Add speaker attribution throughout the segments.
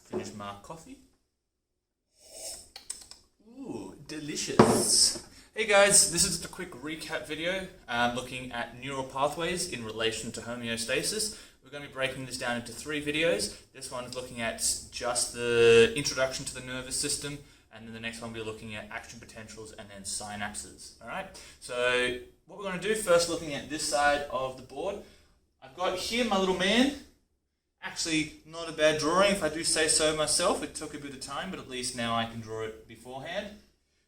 Speaker 1: Finish my coffee. Ooh, delicious. Hey guys, this is just a quick recap video looking at neural pathways in relation to homeostasis. We're going to be breaking this down into 3 videos. This one is looking at just the introduction to the nervous system, and then the next one we'll be looking at action potentials and then synapses. Alright, so what we're going to do first, looking at this side of the board, I've got here my little man. Actually, not a bad drawing if I do say so myself. It took a bit of time, but at least now I can draw it beforehand.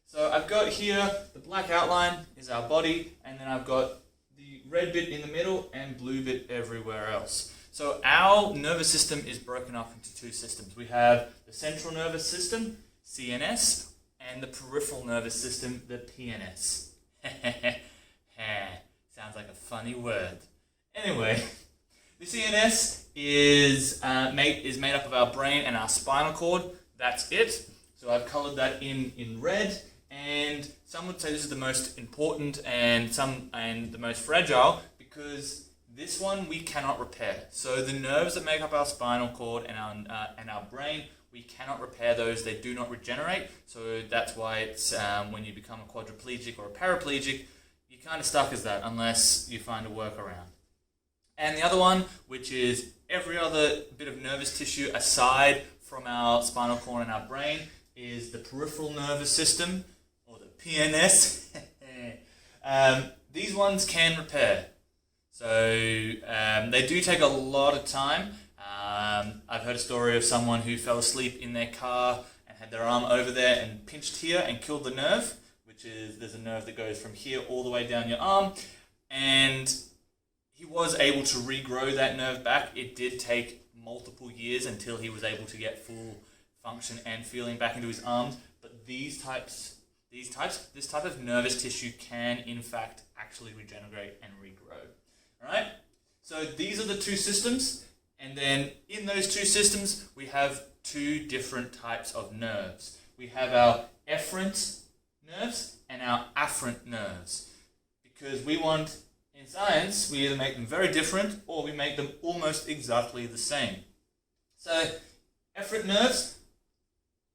Speaker 1: So I've got here, the black outline is our body, and then I've got the red bit in the middle and blue bit everywhere else. So our nervous system is broken up into 2 systems. We have the central nervous system, CNS, and the peripheral nervous system, the PNS. Sounds like a funny word. Anyway, the CNS is made up of our brain and our spinal cord. That's it. So I've colored that in red, and some would say this is the most important and the most fragile, because this one we cannot repair. So the nerves that make up our spinal cord and our brain, we cannot repair those. They do not regenerate. So that's why it's when you become a quadriplegic or a paraplegic, you're kind of stuck as that unless you find a workaround. And the other one, which is every other bit of nervous tissue aside from our spinal cord and our brain, is the peripheral nervous system, or the PNS. These ones can repair. So they do take a lot of time. I've heard a story of someone who fell asleep in their car and had their arm over there and pinched here and killed the nerve, which is, there's a nerve that goes from here all the way down your arm, and he was able to regrow that nerve back. It did take multiple years until he was able to get full function and feeling back into his arms. But this type of nervous tissue can in fact actually regenerate and regrow. Alright? So these are the 2 systems, and then in those 2 systems we have 2 different types of nerves. We have our efferent nerves and our afferent nerves, because we want, in science, we either make them very different or we make them almost exactly the same. So, efferent nerves,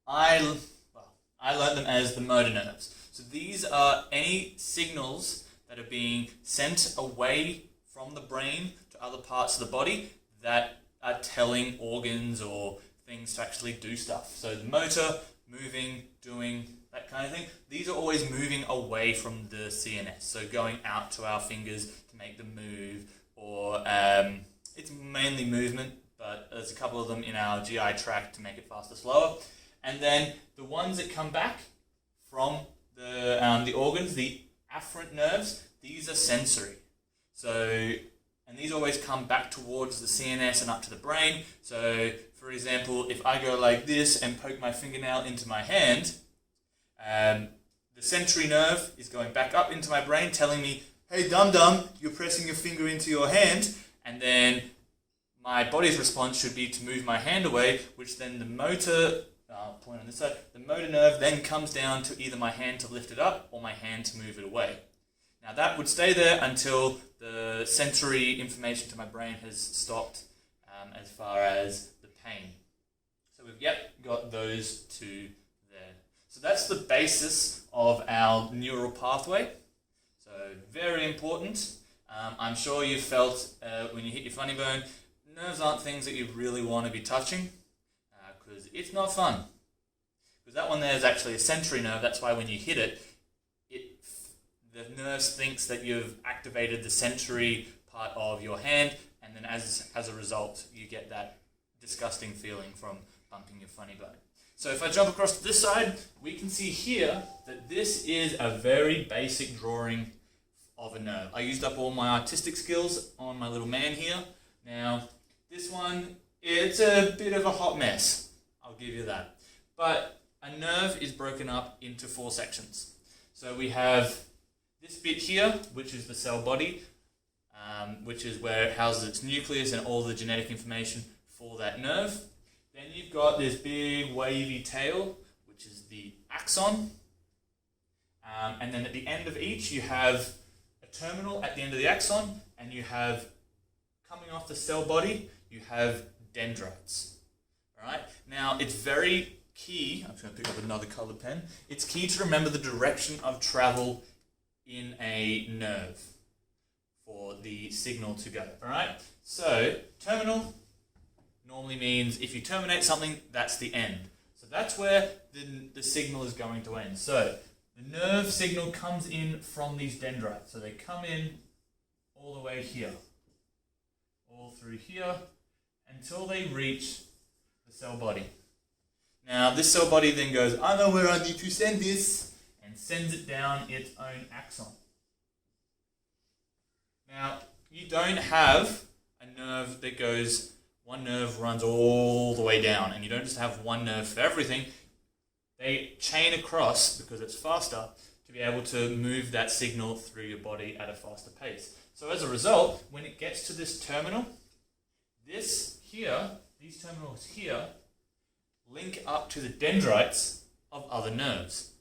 Speaker 1: I learned them as the motor nerves. So these are any signals that are being sent away from the brain to other parts of the body that are telling organs or things to actually do stuff. So the motor, moving, doing, that kind of thing, these are always moving away from the CNS. So going out to our fingers to make them move, or it's mainly movement, but there's a couple of them in our GI tract to make it faster, slower. And then the ones that come back from the organs, the afferent nerves, these are sensory. So, and these always come back towards the CNS and up to the brain. So, for example, if I go like this and poke my fingernail into my hand, the sensory nerve is going back up into my brain telling me, hey dum-dum, you're pressing your finger into your hand, and then my body's response should be to move my hand away, which then the motor, I'll point on this side, the motor nerve then comes down to either my hand to lift it up or my hand to move it away. Now that would stay there until the sensory information to my brain has stopped as far as the pain. So we've got those 2 there. So that's the basis of our neural pathway. So very important. I'm sure you felt when you hit your funny bone, nerves aren't things that you really want to be touching, because it's not fun. Because that one there is actually a sensory nerve. That's why when you hit it, the nerve thinks that you've activated the sensory part of your hand, and then as a result, you get that disgusting feeling from bumping your funny bone. So if I jump across to this side, we can see here that this is a very basic drawing of a nerve. I used up all my artistic skills on my little man here. Now, this one, it's a bit of a hot mess. I'll give you that. But a nerve is broken up into 4 sections. So we have this bit here, which is the cell body, which is where it houses its nucleus and all the genetic information for that nerve. Then you've got this big wavy tail, which is the axon. And then at the end of each, you have a terminal at the end of the axon, and you have, coming off the cell body, you have dendrites. Alright, now it's very key, I'm just going to pick up another coloured pen, it's key to remember the direction of travel in a nerve for the signal to go. Alright, so terminal normally means if you terminate something, that's the end. So that's where the signal is going to end. So the nerve signal comes in from these dendrites. So they come in all the way here, all through here, until they reach the cell body. Now this cell body then goes, I know where I need to send this, and sends it down its own axon. Now you don't have a nerve that goes, one nerve runs all the way down, and you don't just have one nerve for everything. They chain across, because it's faster, to be able to move that signal through your body at a faster pace. So as a result, when it gets to this terminal, this here, these terminals here, link up to the dendrites of other nerves.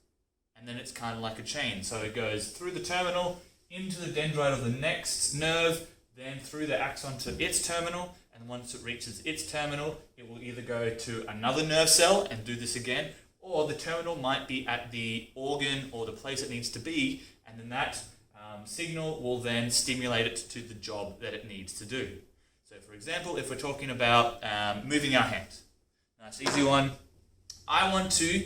Speaker 1: And then it's kind of like a chain. So it goes through the terminal, into the dendrite of the next nerve, then through the axon to its terminal, and once it reaches its terminal, it will either go to another nerve cell and do this again, or the terminal might be at the organ or the place it needs to be, and then that signal will then stimulate it to the job that it needs to do. So for example, if we're talking about moving our hand, nice easy one. I want to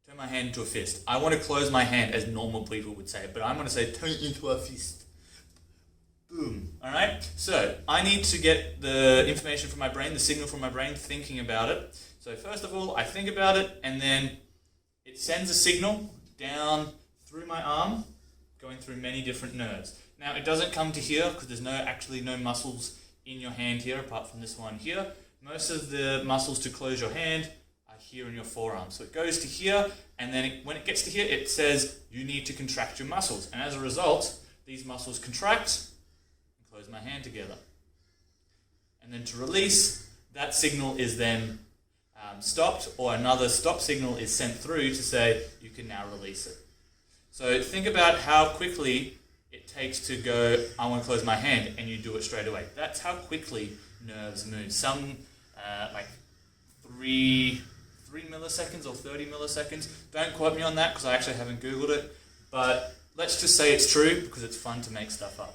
Speaker 1: turn my hand into a fist. I want to close my hand as normal people would say it, but I'm going to say turn it into a fist. Boom. Alright, so I need to get the information from my brain, the signal from my brain, thinking about it. So first of all, I think about it, and then it sends a signal down through my arm, going through many different nerves. Now it doesn't come to here, because there's actually no muscles in your hand here, apart from this one here. Most of the muscles to close your hand are here in your forearm. So it goes to here, and then when it gets to here, it says you need to contract your muscles. And as a result, these muscles contract, close my hand together. And then to release, that signal is then stopped, or another stop signal is sent through to say you can now release it. So think about how quickly it takes to go, I want to close my hand, and you do it straight away. That's how quickly nerves move. Some like 3 milliseconds or 30 milliseconds. Don't quote me on that because I actually haven't Googled it, but let's just say it's true because it's fun to make stuff up.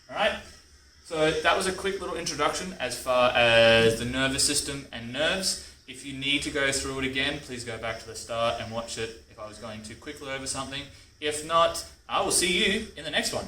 Speaker 1: Alright? So that was a quick little introduction as far as the nervous system and nerves. If you need to go through it again, please go back to the start and watch it if I was going too quickly over something. If not, I will see you in the next one.